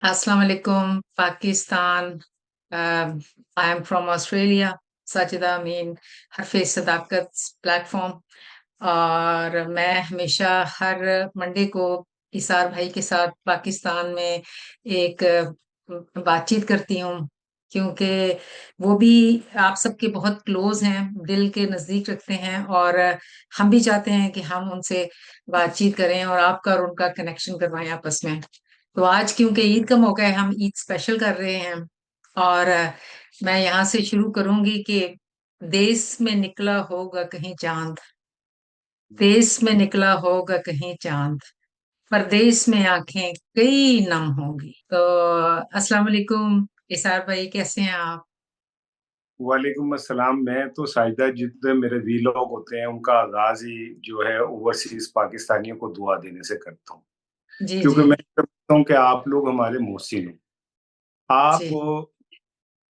Assalamu alaikum, Pakistan. I am from Australia. Sajida Amin, Harfe Sadaqat platform. और मैं हमेशा हर मंडे को इसार भाई के साथ पाकिस्तान में एक बातचीत करती हूँ, क्योंकि वो भी आप सबके बहुत क्लोज हैं, दिल के नजदीक रखते हैं। और हम भी चाहते हैं कि हम उनसे बातचीत करें और आपका और उनका कनेक्शन करवाएं आपस में। तो आज क्योंकि ईद का मौका है, हम ईद स्पेशल कर रहे हैं। और मैं यहाँ से शुरू करूंगी कि देश में निकला होगा कहीं चांद, देश में निकला होगा कहीं चांद, परदेश में आंखें कई नम होंगी। तो अस्सलाम वालेकुम इसार भाई, कैसे हैं आप? वालेकुम अस्सलाम। मैं तो साजिदा, जितने मेरे वीलॉग होते हैं उनका आगाज ही जो है ओवरसीज पाकिस्तानियों को दुआ देने से करता हूँ। जी क्योंकि जी मैं समझता हूँ कि आप लोग हमारे मोहसिन हो। आप जी।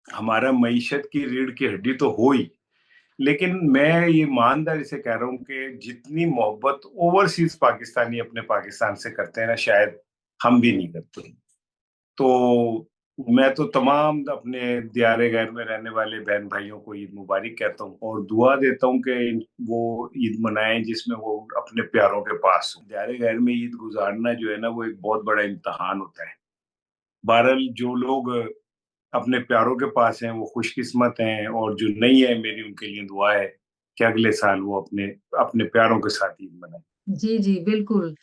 हमारा मईशत की रीढ़ की हड्डी तो हो ही, लेकिन मैं ये ईमानदारी से कह रहा हूँ कि जितनी मोहब्बत ओवरसीज पाकिस्तानी अपने पाकिस्तान से करते हैं ना, शायद हम भी नहीं करते। तो मैं तो तमाम अपने दियारे गैर में रहने वाले बहन भाइयों को ईद मुबारक कहता हूँ और दुआ देता हूँ कि वो ईद मनाएं जिसमें वो अपने प्यारों के पास हो। दियारे गैर में ईद गुजारना जो है ना, वो एक बहुत बड़ा इम्तहान होता है। बहरहाल जो लोग अपने प्यारों के पास हैं वो खुशकिस्मत हैं, और जो नहीं है, मेरी उनके लिए दुआ है कि अगले साल वो अपने अपने प्यारों के साथ ईद मनाएं। जी जी बिल्कुल।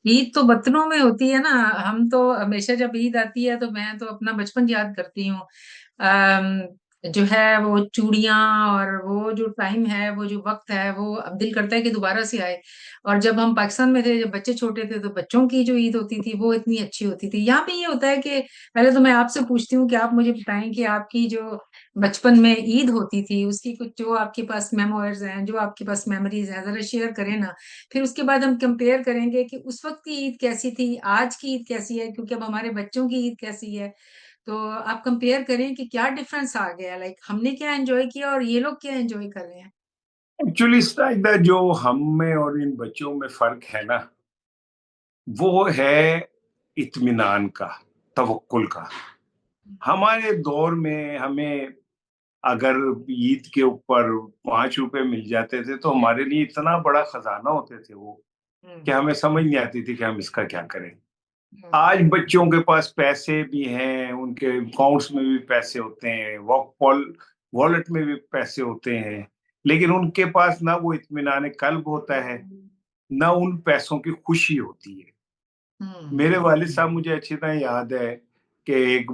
ईद तो वतनों में होती है ना। हम तो हमेशा जब ईद आती है तो मैं तो अपना बचपन याद करती हूँ। जो है वो चूड़ियां और वो जो टाइम है, वो जो वक्त है, वो अब दिल करता है कि दोबारा से आए। और जब हम पाकिस्तान में थे, जब बच्चे छोटे थे, तो बच्चों की जो ईद होती थी वो इतनी अच्छी होती थी। यहाँ पे ये होता है कि पहले तो मैं आपसे पूछती हूँ कि आप मुझे बताएं कि आपकी जो बचपन में ईद होती थी उसकी कुछ जो आपके पास मेमोरीज हैं, जो आपके पास मेमोरीज हैं, जरा शेयर करें ना। फिर उसके बाद हम कंपेयर करेंगे कि उस वक्त की ईद कैसी थी, आज की ईद कैसी है, क्योंकि अब हमारे बच्चों की ईद कैसी है। तो आप कंपेयर करें कि क्या डिफरेंस आ गया, लाइक हमने क्या एंजॉय किया और ये लोग क्या एंजॉय कर रहे हैं। एक्चुअली शायद जो हम में और इन बच्चों में फर्क है ना, वो है इत्मीनान का, तवक्कुल का। हमारे दौर में हमें अगर ईद के ऊपर 5 रुपए मिल जाते थे तो हमारे लिए इतना बड़ा खजाना होते थे वो, हम्म कि हमें समझ नहीं आती थी कि हम इसका क्या करें। हम्म आज बच्चों के पास पैसे भी हैं, उनके अकाउंट्स में भी पैसे होते हैं, वॉलेट में भी पैसे होते हैं, लेकिन उनके पास ना वो इत्मीनान कल्ब होता है, ना उन पैसों की खुशी होती है। हम्म मेरे वालिद साहब, मुझे अच्छी तरह याद है कि एक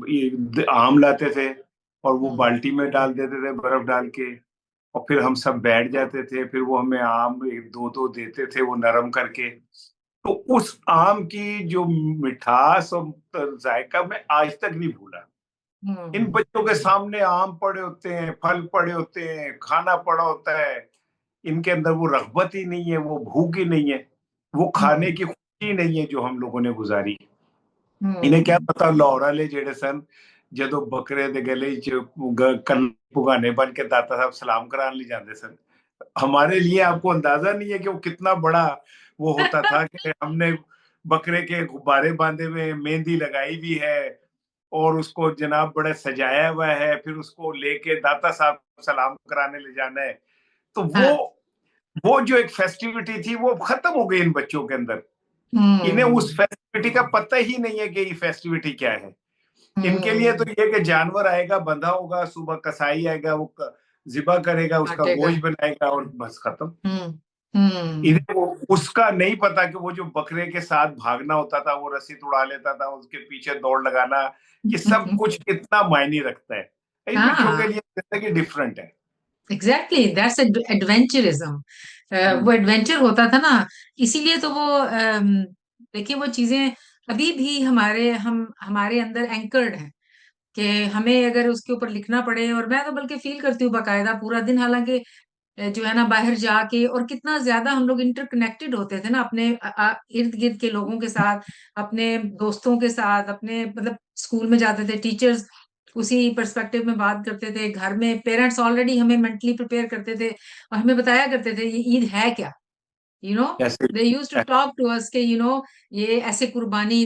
ये आम लाते थे और वो हम्म बाल्टी में डाल देते थे बर्फ डाल के, और फिर हम सब बैठ जाते थे, फिर वो हमें आम एक दो दो देते थे वो नरम करके। तो उस आम की जो मिठास और जायका मैं आज तक नहीं भूला। इन हम्म बच्चों के सामने आम पड़े होते हैं, फल पड़े होते हैं, खाना पड़ा होता है, इनके अंदर वो रगबत ही नहीं है, वो भूख ही नहीं है, वो खाने हम्म की खुशी नहीं है जो हम लोगों ने गुजारी। इन्हें क्या हम्म पता लाहौरा ले जेड़े सन, जदों बकरे दे गले च कल पुगाने बन के दाता साहब सलाम कराने ले जाते सन। हमारे लिए आपको अंदाजा नहीं है कि वो कितना बड़ा वो होता था कि हमने बकरे के गुब्बारे बांधे हुए, मेहंदी लगाई भी है, और उसको जनाब बड़ा सजाया हुआ है, फिर उसको लेके दाता साहब सलाम कराने ले जाना है। तो हाँ। वो जो एक फेस्टिविटी थी वो खत्म हो गई इन बच्चों के अंदर। इन्हें हम्म उस फेस्टिविटी का पता ही नहीं है कि ये फेस्टिविटी क्या है। इनके लिए तो हम्म ये कि जानवर आएगा, बंधा होगा, सुबह कसाई आएगा, वो जिबा करेगा, उसका काटेगा। गोश्त बनाएगा और बस खत्म। हम्म हम्म इन्हें उसका नहीं पता कि वो जो बकरे के साथ भागना होता था, वो रस्सी उड़ा लेता था, उसके पीछे दौड़ लगाना, ये सब कुछ कितना मायने रखता है। इन बच्चों के हाँ, लिए जिंदगी डिफरेंट है। Exactly, that's adventurism. हम्म। वो एडवेंचर होता था ना, इसीलिए तो वो देखिए वो चीजें अभी भी हम हमारे अंदर एंकर्ड हैं कि हमें अगर उसके ऊपर लिखना पड़े। और मैं तो बल्कि फील करती हूँ बाकायदा पूरा दिन, हालांकि जो है ना बाहर जाके, और कितना ज्यादा हम लोग इंटरकनेक्टेड होते थे ना अपने इर्द गिर्द के लोगों के साथ, अपने दोस्तों के साथ, अपने मतलब स्कूल में जाते थे, टीचर्स उसी पर्सपेक्टिव में बात करते थे, घर में पेरेंट्स ऑलरेडी हमें मेंटली प्रिपेयर करते थे और हमें बताया करते थे ये ईद है क्या। यू नो, ऐसे they use to talk to us के ये ऐसे कुर्बानी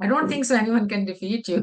I don't think so anyone can defeat you.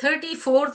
34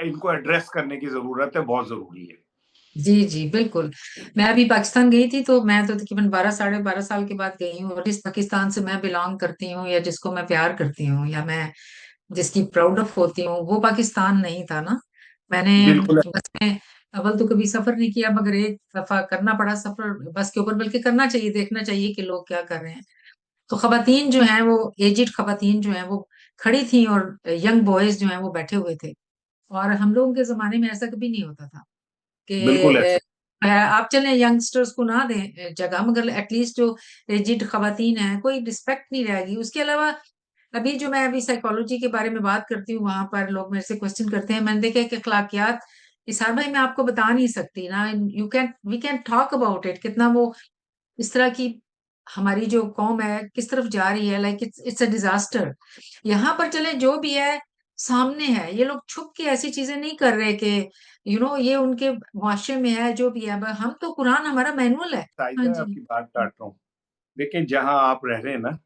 इनको एड्रेस करने की जरूरत है, बहुत जरूरी है। जी जी बिल्कुल। मैं अभी पाकिस्तान गई थी, तो मैं तो तकरीबन 12 साढ़े 12 साल के बाद गई हूँ, और जिस पाकिस्तान से मैं बिलोंग करती हूँ, या जिसको मैं प्यार करती हूँ, या मैं जिसकी प्राउड ऑफ होती हूँ, वो पाकिस्तान नहीं था ना। मैंने बिल्कुल बस में अव्वल तो कभी सफर नहीं किया, मगर एक दफा करना पड़ा सफर बस के ऊपर, बल्कि करना चाहिए, देखना चाहिए कि लोग क्या कर रहे हैं। तो खवातीन जो हैं, वो एजिड खवातीन जो हैं, वो खड़ी थी, और यंग बॉयज जो हैं वो बैठे हुए थे। और हम लोगों के जमाने में ऐसा कभी नहीं होता था बिल्कुल कि ऐसे। आप चलें यंगस्टर्स को ना दें जगह, मगर एटलीस्ट जो एजिड खवातीन हैं, कोई रिस्पेक्ट नहीं रहेगी। उसके अलावा अभी जो मैं अभी साइकोलॉजी के बारे में बात करती हूँ, वहां पर लोग मेरे से क्वेश्चन करते हैं, मैंने देखा कि अखलाकियात, इसार भाई मैं आपको बता नहीं सकती ना, you can we can talk about it, कितना वो इस तरह की हमारी जो कौम है किस तरफ जा रही है, लाइक इट्स अ डिजास्टर। यहाँ पर चले जो भी है सामने है, ये लोग छुप के ऐसी चीजें नहीं कर रहे कि ये उनके मुआशरे में है जो भी है, हम तो कुरान हमारा मैनुअल है। हाँ साइदा, जी। आपकी बात काट रहा हूँ। देखिए, जहां आप रह रहे हैं ना,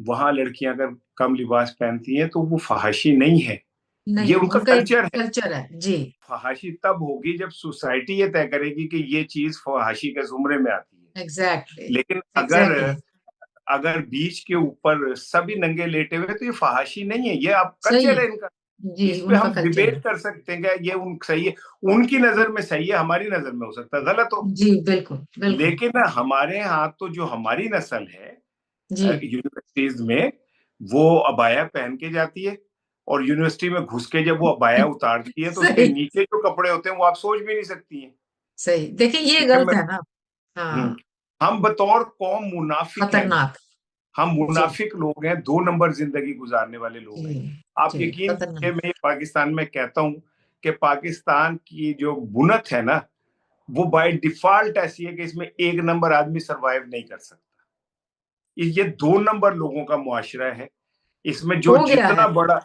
वहां लड़कियां अगर कम लिबास पहनती हैं तो वो फहाशी नहीं है, ये नहीं, उनका उनका एक कल्चर है। कल्चर है जी। फहाशी तब होगी जब सोसाइटी ये तय करेगी कि ये चीज फहाशी के जुमरे में आती है। एग्जैक्टली। लेकिन अगर एग्जैक्टली। अगर बीच के ऊपर सभी नंगे लेटे हुए, तो ये फहाशी नहीं है, ये अब सही कल्चर है। है इनका। जी, इस पे उनका हम कल्चर डिबेट है। कर सकते हैं कि ये उन सही है, उनकी नजर में सही है, हमारी नजर में हो सकता है गलत हो। जी बिल्कुल बिल्कुल। लेकिन हमारे यहाँ तो जो हमारी नस्ल है जी। यूनिवर्सिटीज में, वो अबाया पहन के जाती है, और यूनिवर्सिटी में घुस के जब वो अबाया उतारती है तो उसके सही। नीचे जो कपड़े होते हैं वो आप सोच भी नहीं सकती हैं। सही, देखिए ये ठीक है, गलत है ना। हम्म, हाँ। हम बतौर कौम मुनाफिक हैं। खतरनाक। हम जी मुनाफिक लोग हैं, 2 नंबर जिंदगी गुजारने वाले लोग जी हैं। आप जी। यकीन कीजिए, खतरनाक। मैं पाकिस्तान में कहता हूं कि पाकिस्तान की जो बुनत है ना, वो बाय डिफॉल्ट ऐसी है कि इसमें 1 नंबर आदमी सरवाइव नहीं कर सकता। ये 2 नंबर लोगों का मुआशरा है, इसमें जो हो गया है, जितना बड़ा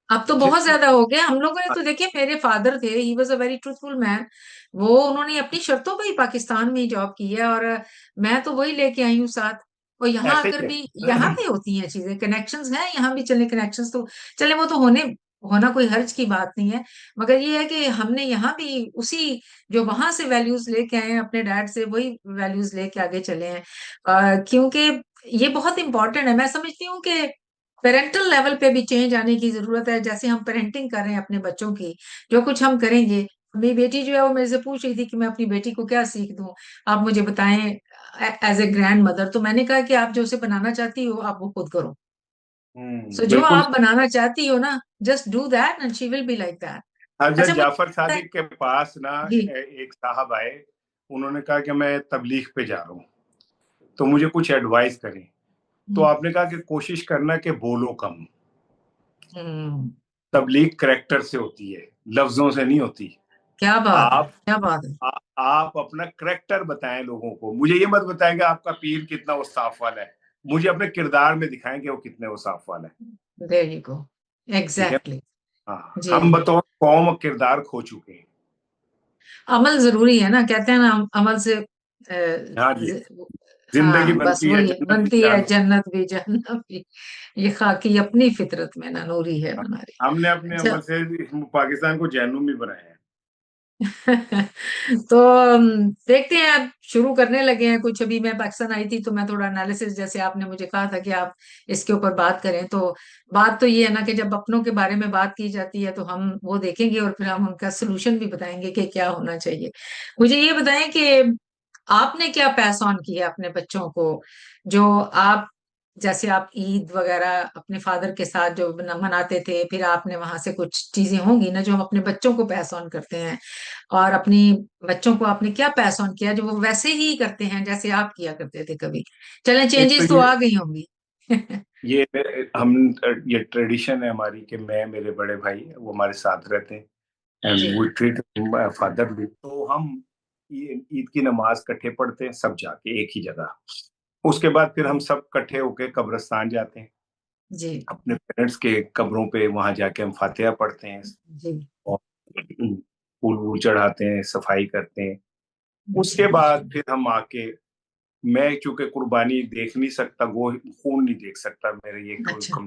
अब तो बहुत जितना ज्यादा हो गया। हम लोगों ने तो देखिए, मेरे फादर थे, he was a very truthful man. वो उन्होंने अपनी शर्तों पे ही पाकिस्तान में ही जॉब की है, और मैं तो वही लेके आई हूँ साथ। और यहाँ ऐसे आकर ही भी यहाँ है। पे होती हैं चीजें, कनेक्शंस हैं यहाँ भी, चले कनेक्शंस तो चले, वो तो होना कोई हर्ज की बात नहीं है। मगर ये है कि हमने यहाँ भी उसी जो वहां से वैल्यूज लेके आए हैं अपने डैड से, वही वैल्यूज लेके आगे चले हैं। क्योंकि ये बहुत इंपॉर्टेंट है। मैं समझती हूँ कि पेरेंटल लेवल पे भी चेंज आने की जरूरत है। जैसे हम पेरेंटिंग कर रहे हैं अपने बच्चों की, जो कुछ हम करेंगे, मेरी बेटी जो है वो मेरे से पूछ रही थी कि मैं अपनी बेटी को क्या सीख दूं, आप मुझे बताएं एज ए ग्रैंड मदर। तो मैंने कहा कि आप जो उसे बनाना चाहती हो आप वो खुद करो। सो जो बिल्कुल। आप बनाना चाहती हो ना, just do that and she will be like that. हजरत अच्छा जाफर मुझे सादिक के पास ना जी। एक साहब आए, उन्होंने कहा कि मैं तबलीग पे जा रहा हूँ, तो मुझे कुछ एडवाइस करें। तो आपने कहा कि कोशिश करना कि बोलो कम। हम्म। तबलीग करैक्टर से होती है, लफ्जों से नहीं होती। क्या बात है, आप क्या बात है। आप अपना करैक्टर बताएं लोगों को, मुझे ये मत बताएं कि आपका पीर कितना वो साफ वाला है, मुझे अपने किरदार में दिखाएं कि वो कितने वो साफ वाला है। There you go. ठीक है। एग्जैक्टली। हाँ, जी। हम बतौर कौम किरदार खो चुके हैं। अमल जरूरी है ना, कहते हैं ना, अमल से हाँ जी, जिंदगी हाँ बस बनती है, वही है, जन्नत भी बनती है जहन्नम। जन्नत भी जहन्नम भी। ये खाकी अपनी फितरत में ना नूरी है बनारी। हमने अपने अच्छा। अमल से पाकिस्तान को जहन्नुम भी बनाया है। तो देखते हैं, अब शुरू करने लगे हैं कुछ। अभी मैं पाकिस्तान आई थी तो मैं थोड़ा एनालिसिस, जैसे आपने मुझे कहा था कि आप इसके ऊपर बात करें, तो बात तो ये है ना कि जब अपनों के बारे में बात की जाती है तो हम वो देखेंगे, और फिर हम उनका सोल्यूशन भी बताएंगे कि क्या होना चाहिए। मुझे ये बताएं कि आपने क्या पैस ऑन किया अपने बच्चों को, जो आप, जैसे आप ईद वगैरह अपने फादर के साथ जो मनाते थे, फिर आपने वहां से कुछ चीजें होंगी ना जो हम अपने बच्चों को पैस ऑन करते हैं, और अपनी बच्चों को आपने क्या पैस ऑन किया जो वो वैसे ही करते हैं जैसे आप किया करते थे कभी। चलें, एक तो चेंजेस तो आ गई होंगी। ये हम ये ट्रेडिशन है हमारी कि मैं, मेरे बड़े भाई वो हमारे साथ रहते हैं, एंड जी वी ट्रीट फादर भी। तो हम ये ईद की नमाज इकट्ठे पढ़ते हैं सब जाके एक ही जगह। उसके बाद फिर हम सब इकट्ठे होके कब्रिस्तान जाते हैं, जी अपने पेरेंट्स के कब्रों पे वहां जाके हम फातिहा पढ़ते हैं, जी और फूल वूल चढ़ाते हैं, सफाई करते हैं। जी। उसके बाद फिर हम आके, मैं चूंकि कुर्बानी देख नहीं सकता, वो खून नहीं देख सकता, मेरे ये अच्छा।